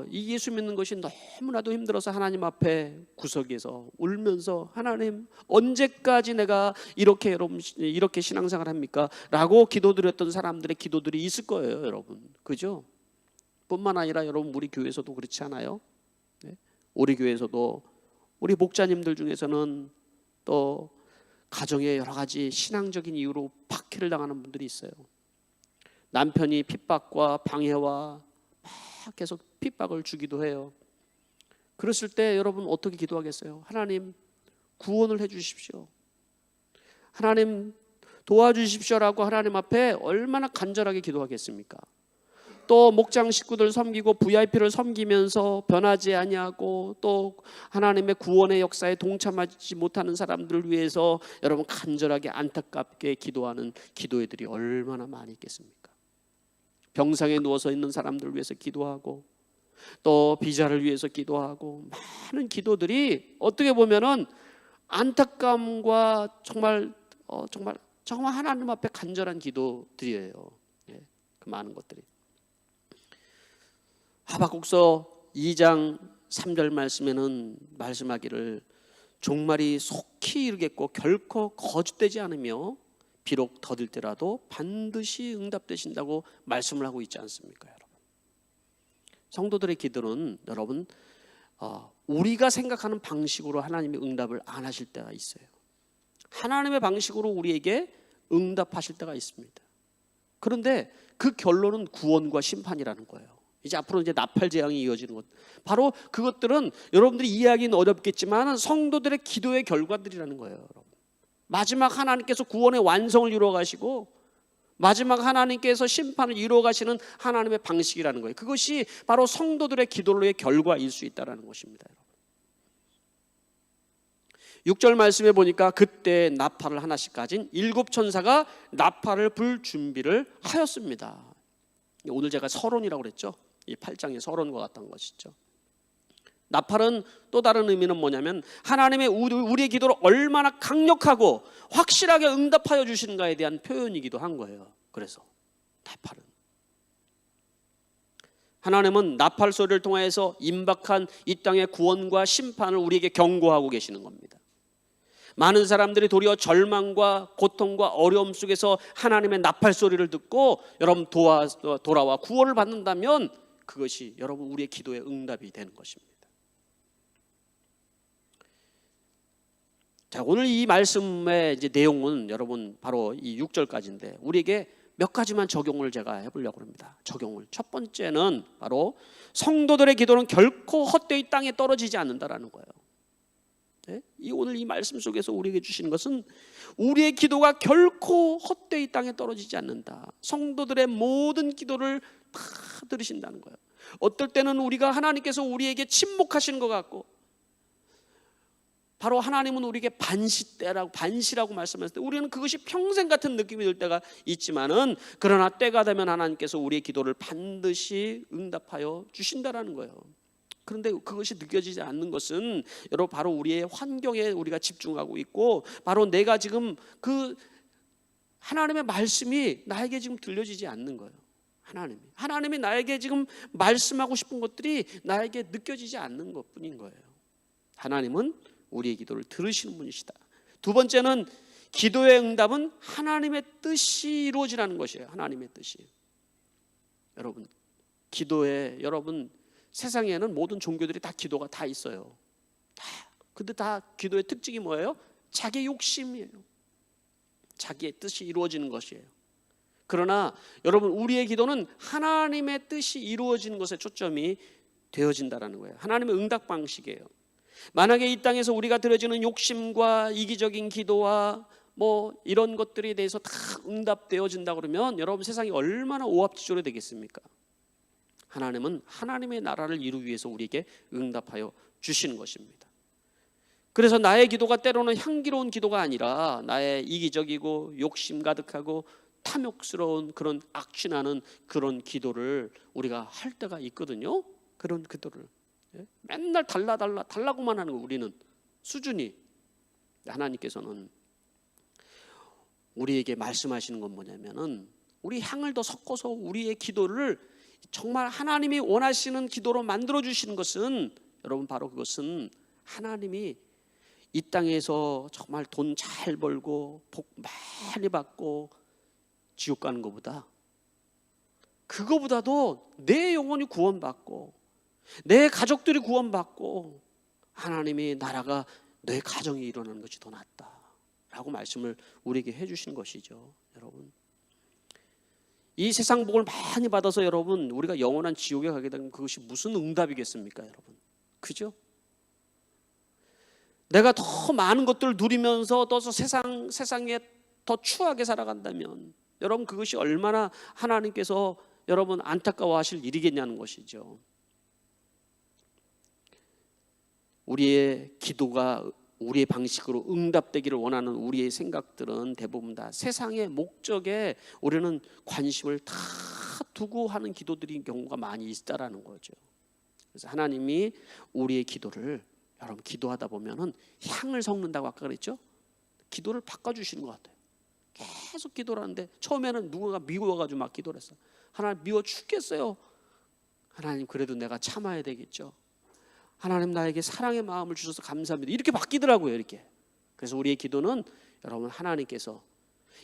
이 예수 믿는 것이 너무나도 힘들어서 하나님 앞에 구석에서 울면서 하나님 언제까지 내가 이렇게 여러분 이렇게 신앙생활 합니까? 라고 기도드렸던 사람들의 기도들이 있을 거예요, 여러분. 그죠? 뿐만 아니라 여러분 우리 교회에서도 그렇지 않아요? 네? 우리 교회에서도 우리 목자님들 중에서는 또 가정의 여러 가지 신앙적인 이유로 박해를 당하는 분들이 있어요. 남편이 핍박과 방해와 막 계속 핍박을 주기도 해요. 그랬을 때 여러분 어떻게 기도하겠어요? 하나님 구원을 해 주십시오. 하나님 도와주십시오라고 하나님 앞에 얼마나 간절하게 기도하겠습니까? 또 목장 식구들 섬기고 VIP를 섬기면서 변하지 아니하고 또 하나님의 구원의 역사에 동참하지 못하는 사람들을 위해서 여러분 간절하게 안타깝게 기도하는 기도회들이 얼마나 많이 있겠습니까? 병상에 누워서 있는 사람들을 위해서 기도하고 또 비자를 위해서 기도하고 많은 기도들이 어떻게 보면은 안타까움과 정말 하나님 앞에 간절한 기도들이에요. 그 많은 것들이. 하박국서 2장 3절 말씀에는 말씀하기를 종말이 속히 이르겠고 결코 거짓되지 않으며 비록 더딜 때라도 반드시 응답되신다고 말씀을 하고 있지 않습니까, 여러분? 성도들의 기도는 여러분 우리가 생각하는 방식으로 하나님이 응답을 안 하실 때가 있어요. 하나님의 방식으로 우리에게 응답하실 때가 있습니다. 그런데 그 결론은 구원과 심판이라는 거예요. 이제 앞으로 이제 나팔 재앙이 이어지는 것, 바로 그것들은 여러분들이 이해하기는 어렵겠지만 성도들의 기도의 결과들이라는 거예요, 여러분. 마지막 하나님께서 구원의 완성을 이루어 가시고 마지막 하나님께서 심판을 이루어 가시는 하나님의 방식이라는 거예요. 그것이 바로 성도들의 기도의 결과일 수 있다는 것입니다, 여러분. 6절 말씀에 보니까 그때 나팔을 하나씩 가진 7천사가 나팔을 불 준비를 하였습니다. 오늘 제가 서론이라고 그랬죠. 이 8장의 서론과 같은 것이죠. 나팔은 또 다른 의미는 뭐냐면 하나님의 우리의 기도를 얼마나 강력하고 확실하게 응답하여 주시는가에 대한 표현이기도 한 거예요. 그래서 나팔은 하나님은 나팔 소리를 통해서 임박한 이 땅의 구원과 심판을 우리에게 경고하고 계시는 겁니다. 많은 사람들이 도리어 절망과 고통과 어려움 속에서 하나님의 나팔 소리를 듣고 여러분 돌아와 구원을 받는다면 그것이 여러분 우리의 기도의 응답이 되는 것입니다. 자, 오늘 이 말씀의 이제 내용은 여러분 바로 이 6절까지인데 우리에게 몇 가지만 적용을 제가 해보려고 합니다. 적용을. 첫 번째는 바로 성도들의 기도는 결코 헛되이 땅에 떨어지지 않는다라는 거예요. 네? 오늘 이 말씀 속에서 우리에게 주시는 것은 우리의 기도가 결코 헛되이 땅에 떨어지지 않는다. 성도들의 모든 기도를 다 들으신다는 거예요. 어떨 때는 우리가 하나님께서 우리에게 침묵하시는 것 같고 바로 하나님은 우리에게 반시라고 말씀하실 때 우리는 그것이 평생 같은 느낌이 들 때가 있지만은 그러나 때가 되면 하나님께서 우리의 기도를 반드시 응답하여 주신다라는 거예요. 그런데 그것이 느껴지지 않는 것은 여러분 바로 우리의 환경에 우리가 집중하고 있고 바로 내가 지금 그 하나님의 말씀이 나에게 지금 들려지지 않는 거예요. 하나님이 나에게 지금 말씀하고 싶은 것들이 나에게 느껴지지 않는 것뿐인 거예요. 하나님은 우리의 기도를 들으시는 분이시다. 두 번째는 기도의 응답은 하나님의 뜻이 이루어지라는 것이에요. 하나님의 뜻이. 여러분 기도에 여러분 세상에는 모든 종교들이 다 기도가 다 있어요. 근데 다 기도의 특징이 뭐예요? 자기의 욕심이에요. 자기의 뜻이 이루어지는 것이에요. 그러나 여러분 우리의 기도는 하나님의 뜻이 이루어지는 것에 초점이 되어진다는 거예요. 하나님의 응답 방식이에요. 만약에 이 땅에서 우리가 드려지는 욕심과 이기적인 기도와 뭐 이런 것들에 대해서 다 응답되어진다 그러면 여러분 세상이 얼마나 오합지졸이 되겠습니까? 하나님은 하나님의 나라를 이루기 위해서 우리에게 응답하여 주시는 것입니다. 그래서 나의 기도가 때로는 향기로운 기도가 아니라 나의 이기적이고 욕심 가득하고 탐욕스러운 그런 악취나는 그런 기도를 우리가 할 때가 있거든요. 그런 기도를 맨날 달라고만 하는 거 우리는 수준이 하나님께서는 우리에게 말씀하시는 건 뭐냐면은 우리 향을 더 섞어서 우리의 기도를 정말 하나님이 원하시는 기도로 만들어 주시는 것은, 여러분, 바로 그것은 하나님이 이 땅에서 정말 돈 잘 벌고 복 많이 받고 지옥 가는 것보다, 그거보다도 내 영혼이 구원받고 내 가족들이 구원받고 하나님이 나라가, 내 가정이 일어나는 것이 더 낫다라고 말씀을 우리에게 해주신 것이죠. 여러분, 이 세상 복을 많이 받아서 여러분 우리가 영원한 지옥에 가게 되면 그것이 무슨 응답이겠습니까, 여러분? 그죠? 내가 더 많은 것들을 누리면서 또 세상에 더 추하게 살아간다면 여러분 그것이 얼마나 하나님께서 여러분 안타까워하실 일이겠냐는 것이죠. 우리의 기도가 우리의 방식으로 응답되기를 원하는 우리의 생각들은 대부분 다 세상의 목적에 우리는 관심을 다 두고 하는 기도들인 경우가 많이 있다라는 거죠. 그래서 하나님이 우리의 기도를, 여러분 기도하다 보면은 향을 섞는다고 아까 그랬죠? 기도를 바꿔주시는 것 같아요. 계속 기도를 하는데 처음에는 누군가 미워가지고 막 기도를 했어요. 하나님 미워 죽겠어요. 하나님 그래도 내가 참아야 되겠죠. 하나님 나에게 사랑의 마음을 주셔서 감사합니다. 이렇게 바뀌더라고요. 이렇게. 그래서 우리의 기도는 여러분 하나님께서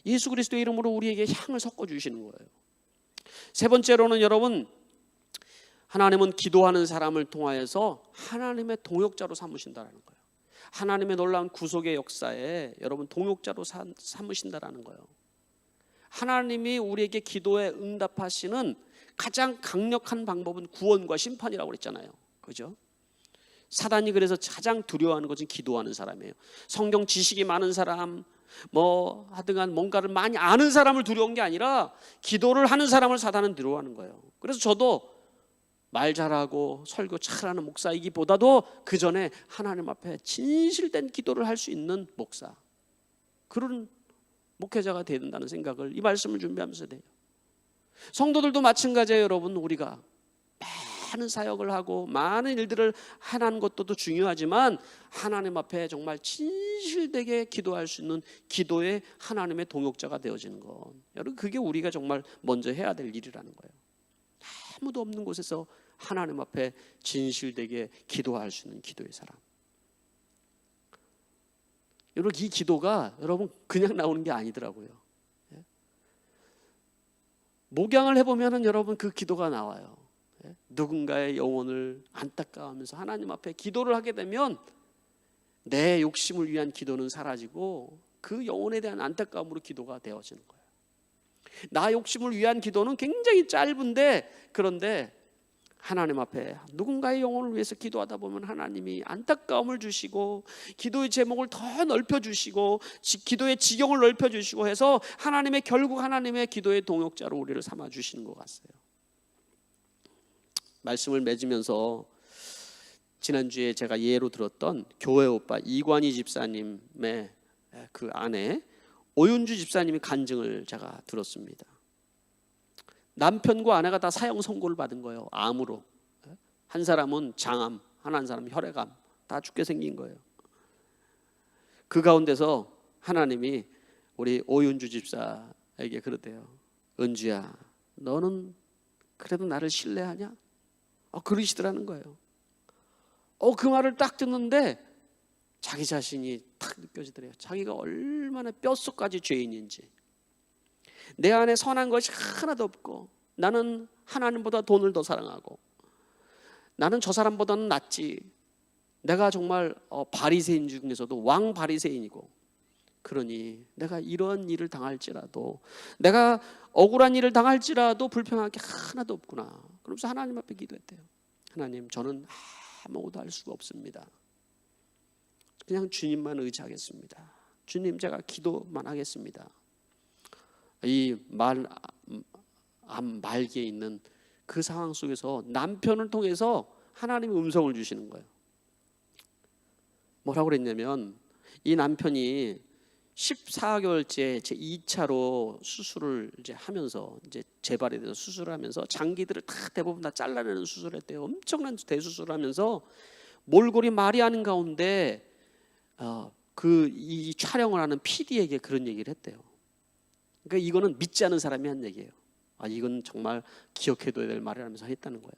예수 그리스도의 이름으로 우리에게 향을 섞어주시는 거예요. 세 번째로는 여러분, 하나님은 기도하는 사람을 통하여서 하나님의 동역자로 삼으신다는 거예요. 하나님의 놀라운 구속의 역사에 여러분 동역자로 삼으신다는 거예요. 하나님이 우리에게 기도에 응답하시는 가장 강력한 방법은 구원과 심판이라고 그랬잖아요. 그죠? 사단이 그래서 가장 두려워하는 것은 기도하는 사람이에요. 성경 지식이 많은 사람, 하여간 뭔가를 많이 아는 사람을 두려운 게 아니라 기도를 하는 사람을 사단은 두려워하는 거예요. 그래서 저도 말 잘하고 설교 잘하는 목사이기보다도 그 전에 하나님 앞에 진실된 기도를 할 수 있는 목사, 그런 목회자가 되야 된다는 생각을 이 말씀을 준비하면서 돼요. 성도들도 마찬가지예요. 여러분, 우리가 많은 사역을 하고 많은 일들을 하는 것도 중요하지만 하나님 앞에 정말 진실되게 기도할 수 있는 기도의 하나님의 동역자가 되어지는 것, 여러분 그게 우리가 정말 먼저 해야 될 일이라는 거예요. 아무도 없는 곳에서 하나님 앞에 진실되게 기도할 수 있는 기도의 사람. 여러분 이 기도가 여러분 그냥 나오는 게 아니더라고요. 목양을 해보면 여러분 그 기도가 나와요. 누군가의 영혼을 안타까워하면서 하나님 앞에 기도를 하게 되면 내 욕심을 위한 기도는 사라지고 그 영혼에 대한 안타까움으로 기도가 되어지는 거예요. 나 욕심을 위한 기도는 굉장히 짧은데, 그런데 하나님 앞에 누군가의 영혼을 위해서 기도하다 보면 하나님이 안타까움을 주시고 기도의 제목을 더 넓혀주시고 기도의 지경을 넓혀주시고 해서 하나님의, 결국 하나님의 기도의 동역자로 우리를 삼아주시는 것 같아요. 말씀을 맺으면서 지난주에 제가 예로 들었던 교회 오빠 이관희 집사님의 그 아내 오윤주 집사님의 간증을 제가 들었습니다. 남편과 아내가 다 사형 선고를 받은 거예요. 암으로. 한 사람은 장암, 한 사람은 혈액암, 다 죽게 생긴 거예요. 그 가운데서 하나님이 우리 오윤주 집사에게 그러대요. 은주야, 너는 그래도 나를 신뢰하냐? 그러시더라는 거예요. 그 말을 딱 듣는데 자기 자신이 딱 느껴지더래요. 자기가 얼마나 뼛속까지 죄인인지, 내 안에 선한 것이 하나도 없고 나는 하나님보다 돈을 더 사랑하고 나는 저 사람보다는 낫지, 내가 정말 바리새인 중에서도 왕 바리새인이고, 그러니 내가 이런 일을 당할지라도, 내가 억울한 일을 당할지라도 불평할 게 하나도 없구나. 그러면서 하나님 앞에 기도했대요. 하나님, 저는 아무것도 할 수가 없습니다. 그냥 주님만 의지하겠습니다. 주님, 제가 기도만 하겠습니다. 이 말기에 있는 그 상황 속에서 남편을 통해서 하나님의 음성을 주시는 거예요. 뭐라고 그랬냐면, 이 남편이 14개월째 제 2차로 수술을 이제 하면서, 이제 재발에 대해서 수술을 하면서 장기들을 다 대부분 다 잘라내는 수술을 했대요. 엄청난 대수술을 하면서 몰골이 말이 하는 가운데 이 촬영을 하는 PD에게 그런 얘기를 했대요. 그러니까 이거는 믿지 않은 사람이 한 얘기예요. 이건 정말 기억해둬야 될 말이라면서 했다는 거예요.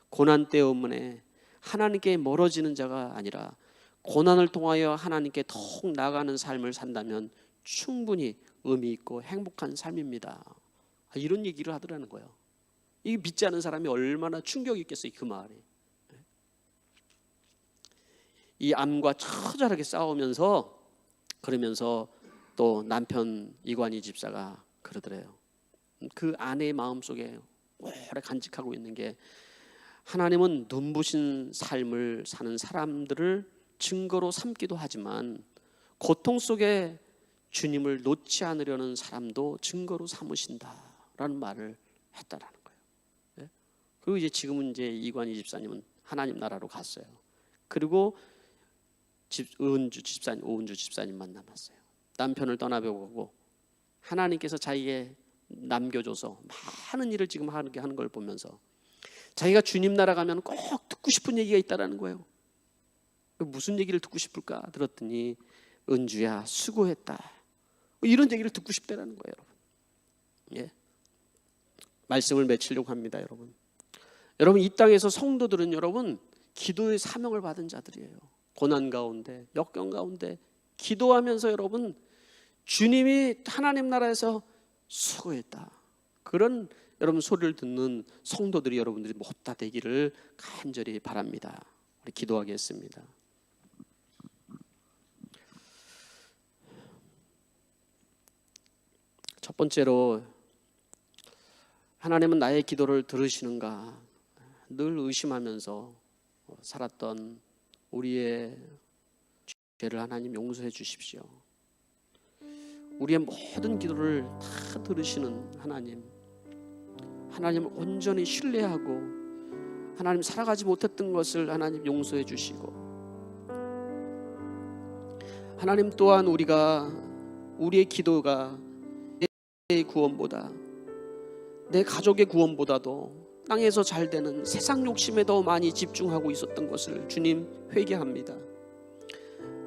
고난 때문에 하나님께 멀어지는 자가 아니라 고난을 통하여 하나님께 더욱 나아가는 삶을 산다면 충분히 의미 있고 행복한 삶입니다. 이런 얘기를 하더라는 거예요. 이 믿지 않은 사람이 얼마나 충격이 있겠어요, 그 말이. 이 암과 처절하게 싸우면서 그러면서 또 남편 이관희 집사가 그러더래요. 그 아내의 마음속에 오래 간직하고 있는 게, 하나님은 눈부신 삶을 사는 사람들을 증거로 삼기도 하지만 고통 속에 주님을 놓지 않으려는 사람도 증거로 삼으신다라는 말을 했다라는 거예요. 그리고 이제 지금은 이제 이관희 집사님은 하나님 나라로 갔어요. 그리고 오은주 집사님만 남았어요. 남편을 떠나보고 하나님께서 자기에게 남겨줘서 많은 일을 지금 하는 걸 보면서 자기가 주님 나라 가면 꼭 듣고 싶은 얘기가 있다라는 거예요. 무슨 얘기를 듣고 싶을까 들었더니, 은주야 수고했다, 이런 얘기를 듣고 싶다라는 거예요, 여러분. 예. 말씀을 맺히려고 합니다, 여러분. 여러분, 이 땅에서 성도들은 여러분 기도의 사명을 받은 자들이에요. 고난 가운데, 역경 가운데 기도하면서 여러분 주님이 하나님 나라에서 수고했다, 그런 여러분 소리를 듣는 성도들이 여러분들이 못다 되기를 간절히 바랍니다. 우리 기도하겠습니다. 첫 번째로, 하나님은 나의 기도를 들으시는가 늘 의심하면서 살았던 우리의 죄를 하나님 용서해 주십시오. 우리의 모든 기도를 다 들으시는 하나님을 온전히 신뢰하고 하나님 살아가지 못했던 것을 하나님 용서해 주시고, 하나님 또한 우리의 기도가 내 구원보다, 내 가족의 구원보다도 땅에서 잘 되는 세상 욕심에 더 많이 집중하고 있었던 것을 주님 회개합니다.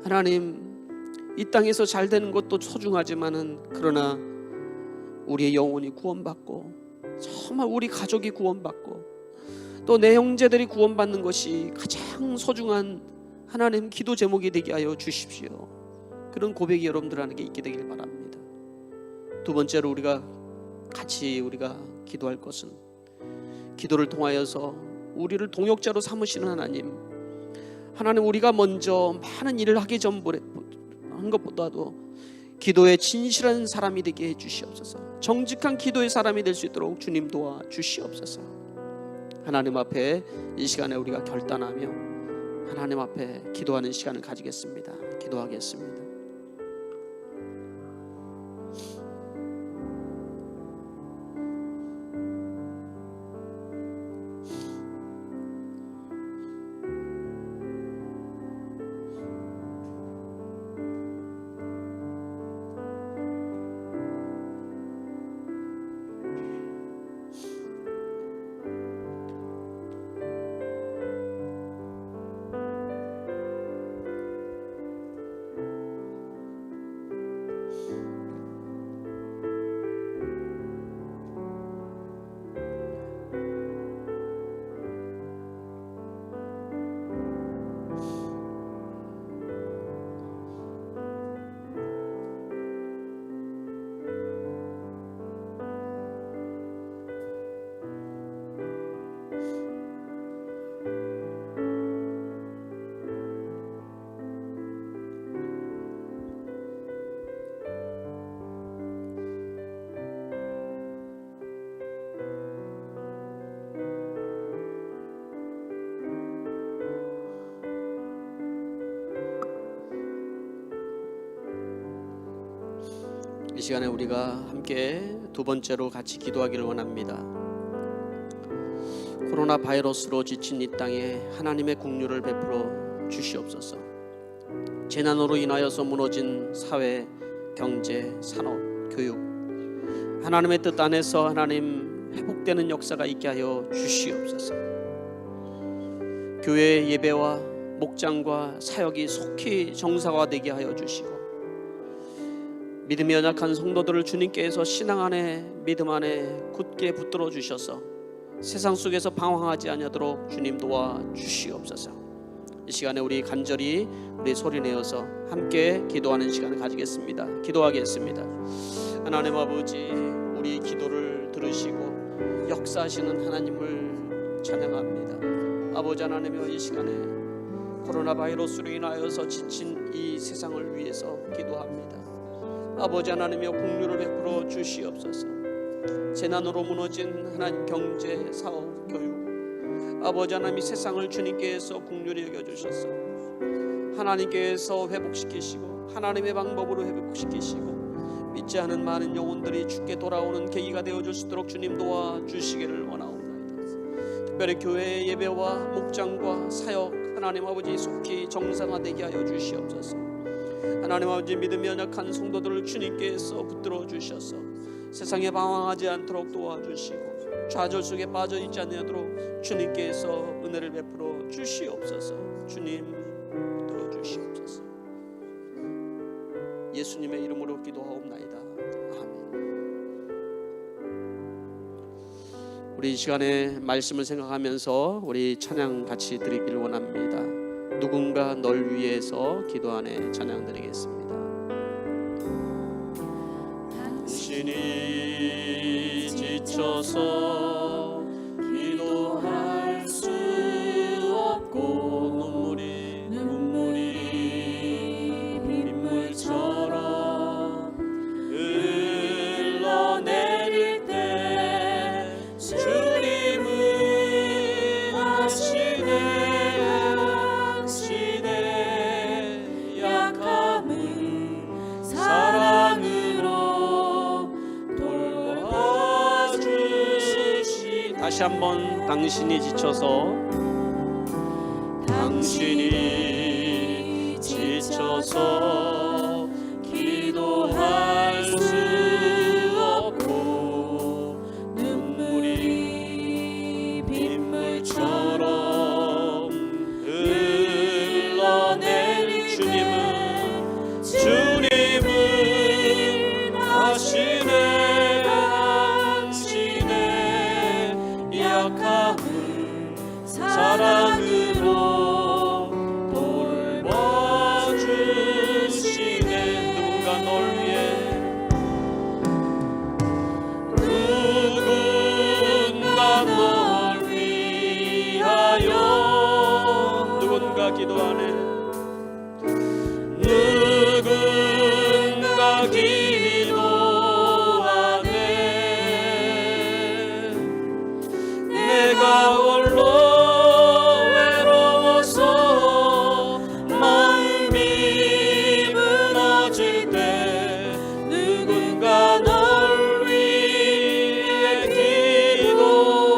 하나님, 이 땅에서 잘 되는 것도 소중하지만은 그러나 우리의 영혼이 구원받고 정말 우리 가족이 구원받고 또 내 형제들이 구원받는 것이 가장 소중한 하나님 기도 제목이 되게 하여 주십시오. 그런 고백이 여러분들에게 있게 되길 바랍니다. 두 번째로 우리가 기도할 것은, 기도를 통하여서 우리를 동역자로 삼으시는 하나님, 우리가 먼저 많은 일을 하기 한 것보다도 기도에 진실한 사람이 되게 해주시옵소서. 정직한 기도의 사람이 될 수 있도록 주님 도와주시옵소서. 하나님 앞에 이 시간에 우리가 결단하며 하나님 앞에 기도하는 시간을 가지겠습니다. 기도하겠습니다. 이 시간에 우리가 함께 두 번째로 같이 기도하기를 원합니다. 코로나 바이러스로 지친 이 땅에 하나님의 긍휼을 베풀어 주시옵소서. 재난으로 인하여서 무너진 사회, 경제, 산업, 교육, 하나님의 뜻 안에서 하나님 회복되는 역사가 있게 하여 주시옵소서. 교회의 예배와 목장과 사역이 속히 정상화되게 하여 주시고, 믿음이 연약한 성도들을 주님께서 신앙 안에 믿음 안에 굳게 붙들어 주셔서 세상 속에서 방황하지 아니하도록 주님 도와 주시옵소서. 이 시간에 우리 간절히 우리 소리내어서 함께 기도하는 시간을 가지겠습니다. 기도하겠습니다. 하나님 아버지, 우리 기도를 들으시고 역사하시는 하나님을 찬양합니다. 아버지 하나님이여, 이 시간에 코로나 바이러스로 인하여서 지친 이 세상을 위해서 기도합니다. 아버지 하나님이여, 긍휼을 베풀어 주시옵소서. 재난으로 무너진 하나님 경제, 사업, 교육, 아버지 하나님 이 세상을 주님께서 긍휼히 여겨주셔서 하나님께서 회복시키시고 하나님의 방법으로 회복시키시고 믿지 않은 많은 영혼들이 주께 돌아오는 계기가 되어줄 수 있도록 주님 도와주시기를 원하옵나이다. 특별히 교회의 예배와 목장과 사역 하나님 아버지 속히 정상화되게 하여 주시옵소서. 하나님 아버지, 믿음이 연약한 성도들을 주님께서 붙들어 주셔서 세상에 방황하지 않도록 도와주시고 좌절 속에 빠져 있지 않도록 주님께서 은혜를 베풀어 주시옵소서. 주님 붙들어 주시옵소서. 예수님의 이름으로 기도하옵나이다. 아멘. 우리 이 시간에 말씀을 생각하면서 우리 찬양 같이 드리기를 원합니다. 누군가 널 위해서 기도하네 찬양 드리겠습니다. 당신이 지쳐서 기도할 수 없고 눈물이 빗물처럼 흘러내릴 때 주님은 당신의 약함을 사랑으로 돌봐주시. 다시 한번, 당신이 지쳐서 기도할 수 없고 눈물이 빗물처럼 흘러내릴 주님은 하시네. 당신의 약함을 사랑으로 기도하네. 누군가 기도하네. 내가 홀로 외로워서 마음이 무너질 때 누군가 널 위해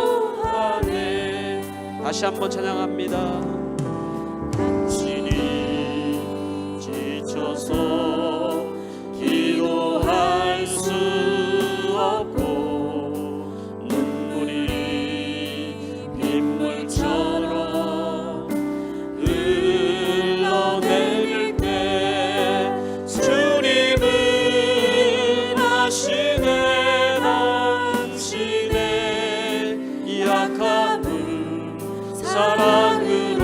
기도하네. 다시 한번 찬양합니다. 기도할 수 없고 눈물이 빗물처럼 흘러내릴 때 주님은 하시네. 당신의 약함을 사랑으로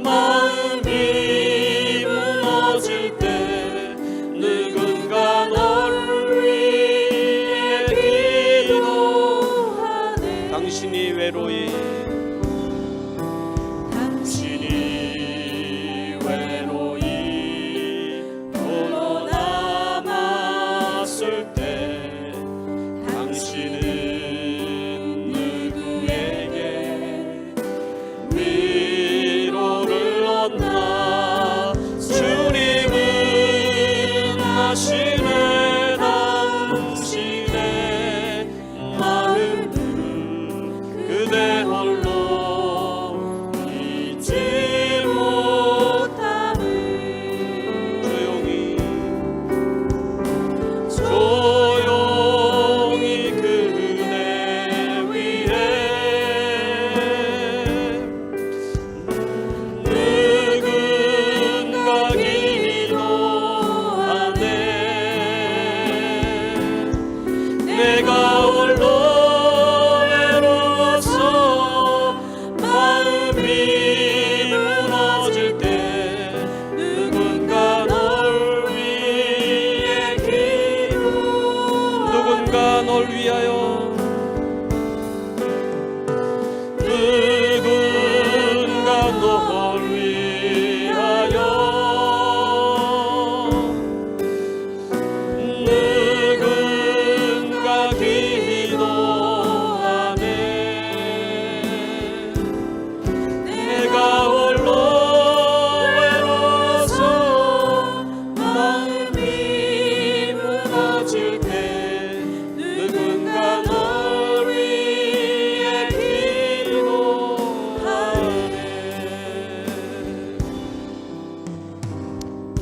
마음이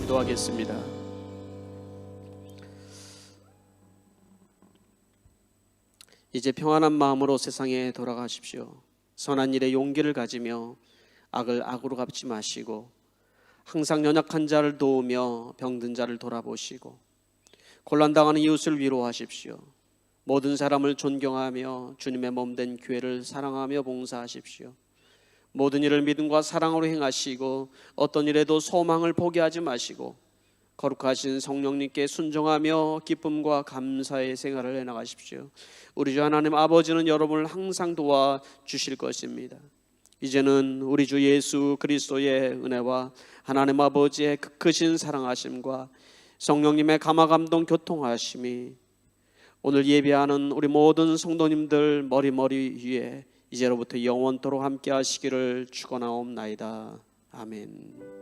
기도하겠습니다. 이제 평안한 마음으로 세상에 돌아가십시오. 선한 일에 용기를 가지며 악을 악으로 갚지 마시고 항상 연약한 자를 도우며 병든 자를 돌아보시고 곤란당하는 이웃을 위로하십시오. 모든 사람을 존경하며 주님의 몸된 교회를 사랑하며 봉사하십시오. 모든 일을 믿음과 사랑으로 행하시고 어떤 일에도 소망을 포기하지 마시고 거룩하신 성령님께 순종하며 기쁨과 감사의 생활을 해나가십시오. 우리 주 하나님 아버지는 여러분을 항상 도와주실 것입니다. 이제는 우리 주 예수 그리스도의 은혜와 하나님 아버지의 크신 사랑하심과 성령님의 감화감동 교통하심이 오늘 예배하는 우리 모든 성도님들 머리 위에 이제로부터 영원토록 함께 하시기를 축원하옵나이다. 아멘.